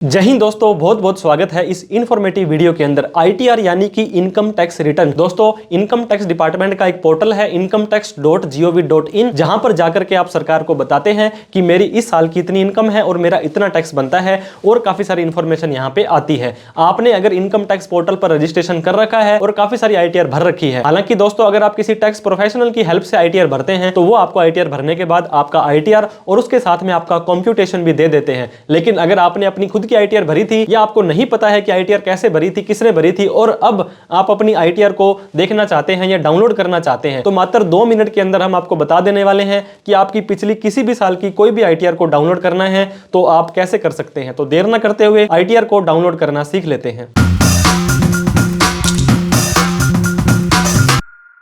जय हिंद दोस्तों, बहुत बहुत स्वागत है इस इन्फॉर्मेटिव वीडियो के अंदर। आईटीआर यानी कि इनकम टैक्स रिटर्न। दोस्तों, इनकम टैक्स डिपार्टमेंट का एक पोर्टल है incometax.gov.in, जहां पर जाकर के आप सरकार को बताते हैं कि मेरी इस साल की इतनी इनकम है और मेरा इतना टैक्स बनता है, और काफी सारी इंफॉर्मेशन यहां पे आती है। आपने अगर इनकम टैक्स पोर्टल पर रजिस्ट्रेशन कर रखा है और काफी सारी आईटीआर भर रखी है, हालांकि दोस्तों अगर आप किसी टैक्स प्रोफेशनल की हेल्प से आईटीआर भरते हैं तो वो आपको आईटीआर भरने के बाद आपका आईटीआर और उसके साथ में आपका कंप्यूटेशन भी दे देते हैं। लेकिन अगर आपने अपनी खुद की आईटीआर भरी थी या आपको नहीं पता है कि आईटीआर कैसे भरी थी, किसने भरी थी, और अब आप अपनी आईटीआर को देखना चाहते हैं या डाउनलोड करना चाहते हैं, तो मात्र 2 मिनट के अंदर हम आपको बता देने वाले हैं कि आपकी पिछली किसी भी साल की कोई भी आईटीआर को डाउनलोड करना है तो आप कैसे कर सकते हैं। तो देर ना करते हुए आईटीआर को डाउनलोड करना सीख लेते हैं।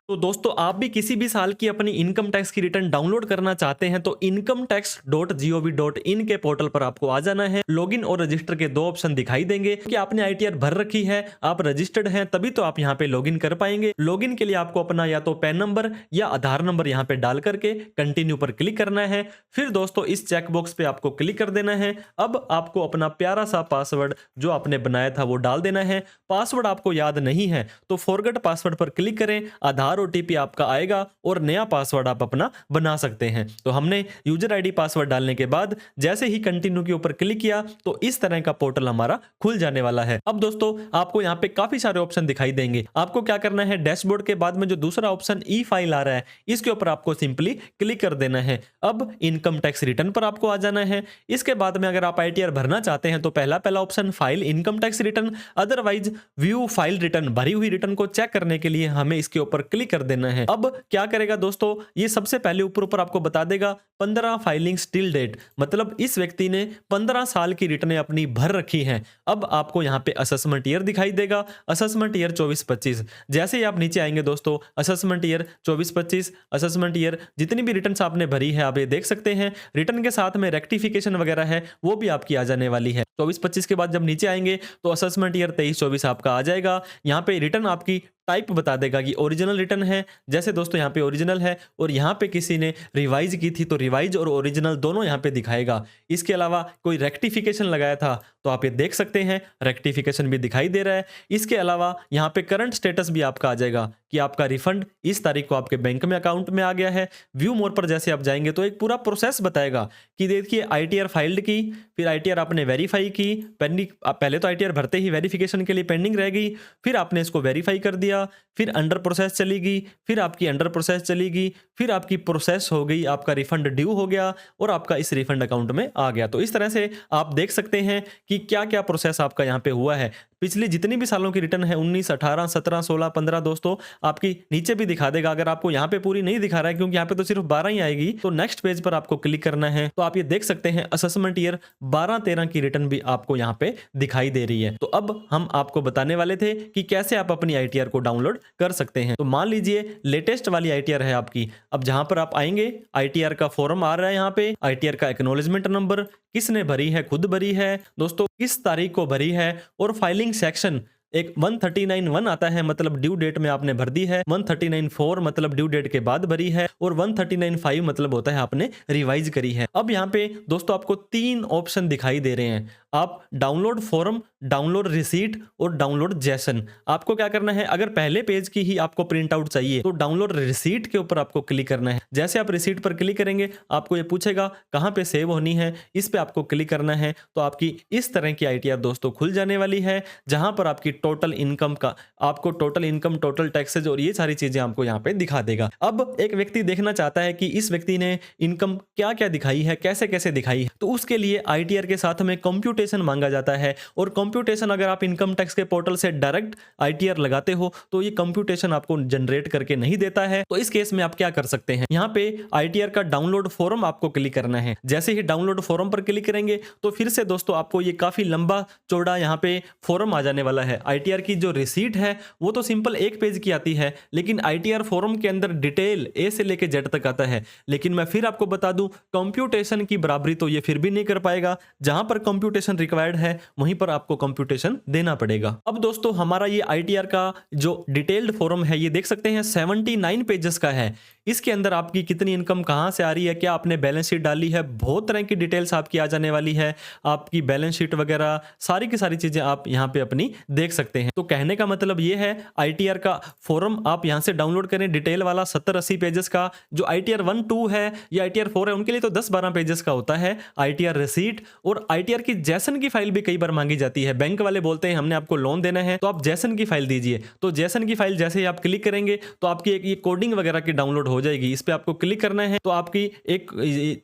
तो दोस्तों, आप भी किसी भी साल की अपनी इनकम टैक्स की रिटर्न डाउनलोड करना चाहते हैं तो incometax.gov.in के पोर्टल पर आपको आ जाना है। लॉगिन और रजिस्टर के 2 ऑप्शन दिखाई देंगे कि आपने आईटीआर भर रखी है, आप रजिस्टर्ड हैं, तभी तो आप यहां पे लॉगिन कर पाएंगे। लॉगिन के लिए आपको अपना या तो पैन नंबर या आधार नंबर यहां पे डाल करके कंटिन्यू पर क्लिक करना है। फिर दोस्तों इस चेकबॉक्स पे आपको क्लिक कर देना है। अब आपको अपना प्यारा सा पासवर्ड जो आपने बनाया था वो डाल देना है। पासवर्ड आपको याद नहीं है तो फॉरगेट पासवर्ड पर क्लिक करें, आधार ओटीपी आपका आएगा और नया पासवर्ड आप अपना बना सकते हैं। तो हमने यूजर आईडी पासवर्ड डालने के बाद जैसे ही कंटिन्यू के ऊपर क्लिक किया तो इस तरह का पोर्टल हमारा खुल जाने वाला है। अब दोस्तों आपको यहां पे काफी सारे ऑप्शन दिखाई देंगे। आपको क्या करना है, डैशबोर्ड के बाद में जो दूसरा ऑप्शन ई फाइल आ रहा है इसके ऊपर आपको सिंपली क्लिक कर देना है। अब इनकम टैक्स रिटर्न पर आपको आ जाना है। इसके बाद में अगर आप आईटीआर भरना चाहते हैं तो पहला option file income tax return, otherwise view file return, भरी हुई रिटर्न को चेक करने के लिए हमें इसके ऊपर क्लिक कर देना है। अब क्या करेगा दोस्तों, ये सबसे पहले ऊपर आपको बता देगा 15 फाइलिंग स्टिल डेट, मतलब इस व्यक्ति ने 15 साल की रिटर्न अपनी भर रखी हैं। अब आपको यहां पे असेसमेंट ईयर दिखाई देगा, असेसमेंट ईयर 24-25। जैसे ही आप नीचे आएंगे दोस्तों, असेसमेंट ईयर 24-25, असेसमेंट ईयर जितनी भी रिटर्न आपने भरी है आप ये देख सकते हैं। रिटर्न के साथ में रेक्टिफिकेशन वगैरह है वो भी आपकी आ जाने वाली है। 24-25 के बाद जब नीचे आएंगे तो असेसमेंट ईयर 23-24 आपका आ जाएगा। यहाँ पे रिटर्न आपकी टाइप बता देगा कि ओरिजिनल रिटर्न है, जैसे दोस्तों यहाँ पे ओरिजिनल है, और यहाँ पे किसी ने रिवाइज की थी तो रिवाइज और ओरिजिनल दोनों यहाँ पे दिखाएगा। इसके अलावा कोई रेक्टिफिकेशन लगाया था तो आप ये देख सकते हैं, रेक्टिफिकेशन भी दिखाई दे रहा है। इसके अलावा यहाँ पे करंट स्टेटस भी आपका आ जाएगा कि आपका रिफंड इस तारीख को आपके बैंक में अकाउंट में आ गया है। व्यू मोर पर जैसे आप जाएंगे तो एक पूरा प्रोसेस बताएगा कि देखिए आईटीआर फाइल्ड की, फिर आईटीआर आपने वेरीफाई की, पेंडिंग, पहले तो आईटीआर भरते ही वेरिफिकेशन के लिए पेंडिंग रह गई, फिर आपने इसको वेरीफाई कर दिया, फिर अंडर प्रोसेस चलेगी, फिर आपकी अंडर प्रोसेस चलेगी, फिर आपकी प्रोसेस हो गई, आपका रिफंड ड्यू हो गया और आपका इस रिफंड अकाउंट में आ गया। तो इस तरह से आप देख सकते हैं कि क्या क्या प्रोसेस आपका यहाँ पे हुआ है। पिछली जितनी भी सालों की रिटर्न है 19, 18, 17, 16, 15 दोस्तों आपकी नीचे भी दिखा देगा। अगर आपको यहाँ पे पूरी नहीं दिखा रहा है क्योंकि यहाँ पे तो सिर्फ 12 ही आएगी, तो नेक्स्ट पेज पर आपको क्लिक करना है। तो आप ये देख सकते हैं असेसमेंट ईयर 12-13 की रिटर्न भी आपको यहाँ पे दिखाई दे रही है। तो अब हम आपको बताने वाले थे कि कैसे आप अपनी आईटीआर को डाउनलोड कर सकते हैं। तो मान लीजिए लेटेस्ट वाली आईटीआर है आपकी। अब जहां पर आप आएंगे आईटीआर का फॉर्म आ रहा है, यहाँ पे आईटीआर का एक्नॉलेजमेंट नंबर, किसने भरी है, खुद भरी है दोस्तों, किस तारीख को भरी है, और फाइलिंग सेक्शन एक 139(1) आता है, मतलब ड्यू डेट में आपने भर दी है, 139(4) मतलब ड्यू डेट के बाद भरी है, और 139(5) मतलब होता है आपने रिवाइज करी है। अब यहाँ पे दोस्तों आपको 3 ऑप्शन दिखाई दे रहे हैं। आप डाउनलोड फॉर्म, डाउनलोड रिसीट और डाउनलोड जेसन। आपको क्या करना है, अगर पहले पेज की ही आपको प्रिंट आउट चाहिए तो डाउनलोड रिसीट के ऊपर आपको क्लिक करना है। जैसे आप रिसीट पर क्लिक करेंगे आपको ये पूछेगा कहां पे सेव होनी है, इस पे आपको क्लिक करना है। तो आपकी इस तरह की आईटीआर दोस्तों खुल जाने वाली है, जहां पर आपकी टोटल इनकम का, आपको टोटल इनकम, टोटल टैक्सेज और ये सारी चीजें आपको यहाँ पे दिखा देगा। अब एक व्यक्ति देखना चाहता है कि इस व्यक्ति ने इनकम क्या क्या दिखाई है, कैसे कैसे दिखाई है, तो उसके लिए आईटीआर के साथ में कंप्यूटेशन मांगा जाता है। और कंप्यूटेशन अगर आप इनकम टैक्स के पोर्टल से डायरेक्ट आईटीआर लगाते हो तो ये कंप्यूटेशन आपको जनरेट करके नहीं देता है। तो इस केस में आप क्या कर सकते हैं, यहाँ पे आईटीआर का डाउनलोड फॉर्म आपको क्लिक करना है। जैसे ही डाउनलोड फॉर्म पर क्लिक करेंगे तो फिर से दोस्तों आपको ये काफी लंबा चौड़ा यहाँ पे फॉर्म आ जाने वाला है। आईटीआर की जो रिसीट है वो तो सिंपल 1 पेज की आती है, लेकिन आईटीआर फॉर्म के अंदर डिटेल ए से लेके जेड तक आता है। लेकिन मैं फिर आपको बता दूं, कंप्यूटेशन की बराबरी तो ये फिर भी नहीं कर पाएगा। जहां पर कंप्यूटेशन रिक्वायर्ड है वहीं पर आपको कंप्यूटेशन देना पड़ेगा। अब दोस्तों हमारा ये आईटीआर का जो डिटेल्ड फॉर्म है ये देख सकते हैं 79 पेजेस का है। इसके अंदर आपकी कितनी इनकम कहाँ से आ रही है, क्या आपने बैलेंस शीट डाली है, बहुत तरह की डिटेल्स आपकी आ जाने वाली है। आपकी बैलेंस शीट वगैरह सारी की सारी चीजें आप यहाँ पे अपनी देख सकते हैं। तो कहने का मतलब ये है, आईटीआर का फॉर्म आप यहाँ से डाउनलोड करें, डिटेल वाला 70-80 पेजेस का। जो आईटीआर 1, 2 है या आईटीआर 4 है उनके लिए तो 10-12 पेजेस का होता है। आईटीआर रिसीट और आईटीआर की जैसन की फाइल भी कई बार मांगी जाती है। बैंक वाले बोलते हैं हमने आपको लोन देना है तो आप जैसन की फाइल दीजिए, तो जैसन की फाइल जैसे ही आप क्लिक करेंगे तो आपकी एक ये कोडिंग वगैरह की डाउनलोड हो जाएगी। इस पे आपको क्लिक करना है तो आपकी एक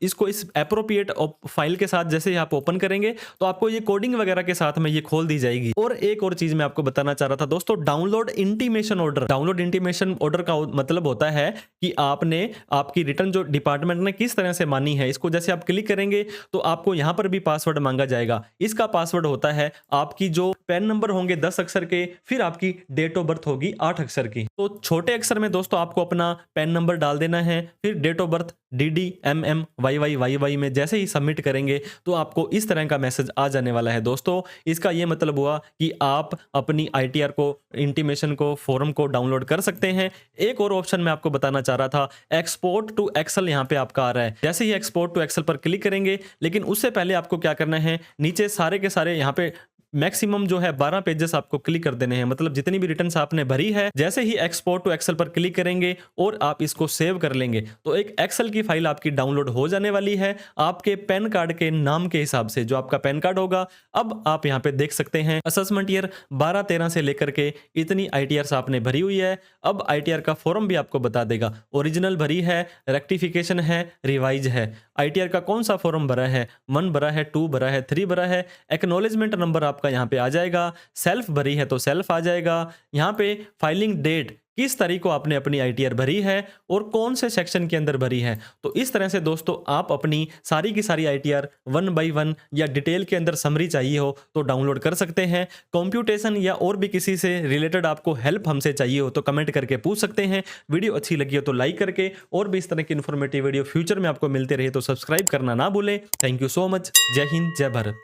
इसको इस एप्रोप्रिएट फाइल के साथ जैसे ही आप ओपन करेंगे तो आपको ये कोडिंग वगैरह के साथ में ये खोल दी जाएगी। और एक और चीज मैं आपको बताना चाह रहा था दोस्तों, download intimation order. Download intimation order का मतलब होता है कि आपने आपकी रिटर्न जो डिपार्टमेंट ने किस तरह से मानी है, इसको जैसे आप क्लिक करेंगे तो आपको यहां पर भी पासवर्ड मांगा जाएगा। इसका पासवर्ड होता है आपकी जो पैन नंबर होंगे 10 अक्षर के, फिर आपकी डेट ऑफ बर्थ होगी 8 अक्षर की। तो छोटे अक्षर में दोस्तों आपको अपना पैन नंबर डाल देना है, फिर डेट ऑफ बर्थ DDMMYYYY में जैसे ही सबमिट करेंगे तो आपको इस तरह का मैसेज आ जाने वाला है। दोस्तों इसका यह मतलब हुआ कि आप अपनी आईटीआर को, इंटीमेशन को, फॉर्म को डाउनलोड कर सकते हैं। एक और ऑप्शन मैं आपको बताना चाह रहा था, एक्सपोर्ट टू एक्सेल यहाँ पे आपका आ रहा है। जैसे ही एक्सपोर्ट टू एक्सेल पर क्लिक करेंगे, लेकिन उससे पहले आपको क्या करना है, नीचे सारे के सारे यहाँ पे मैक्सिमम जो है 12 पेजेस आपको क्लिक कर देने हैं, मतलब जितनी भी रिटर्न्स आपने भरी है। जैसे ही एक्सपोर्ट टू एक्सेल पर क्लिक करेंगे और आप इसको सेव कर लेंगे तो एक एक्सेल की फाइल आपकी डाउनलोड हो जाने वाली है आपके पैन कार्ड के नाम के हिसाब से, जो आपका पैन कार्ड होगा। अब आप यहाँ पे देख सकते हैं असेसमेंट ईयर 12-13 से लेकर के इतनी आईटीआर आपने भरी हुई है। अब आईटीआर का फॉर्म भी आपको बता देगा, ओरिजिनल भरी है, रेक्टिफिकेशन है, रिवाइज है। आईटीआर का कौन सा फॉर्म भरा है, 1 भरा है, 2 भरा है, 3 भरा है। एक्नॉलेजमेंट नंबर आपका यहाँ पे आ जाएगा। सेल्फ भरी है तो सेल्फ आ जाएगा। यहाँ पे फाइलिंग डेट, किस तारीख को आपने अपनी आईटीआर भरी है और कौन से सेक्शन के अंदर भरी है। तो इस तरह से दोस्तों आप अपनी सारी की सारी आईटीआर 1 बाय 1 या डिटेल के अंदर समरी चाहिए हो तो डाउनलोड कर सकते हैं। कंप्यूटेशन या और भी किसी से रिलेटेड आपको हेल्प हमसे चाहिए हो तो कमेंट करके पूछ सकते हैं। वीडियो अच्छी लगी हो तो लाइक करके, और भी इस तरह की इन्फॉर्मेटिव वीडियो फ्यूचर में आपको मिलते रहे तो सब्सक्राइब करना ना भूलें। Thank you so much. जय हिंद, जय भारत।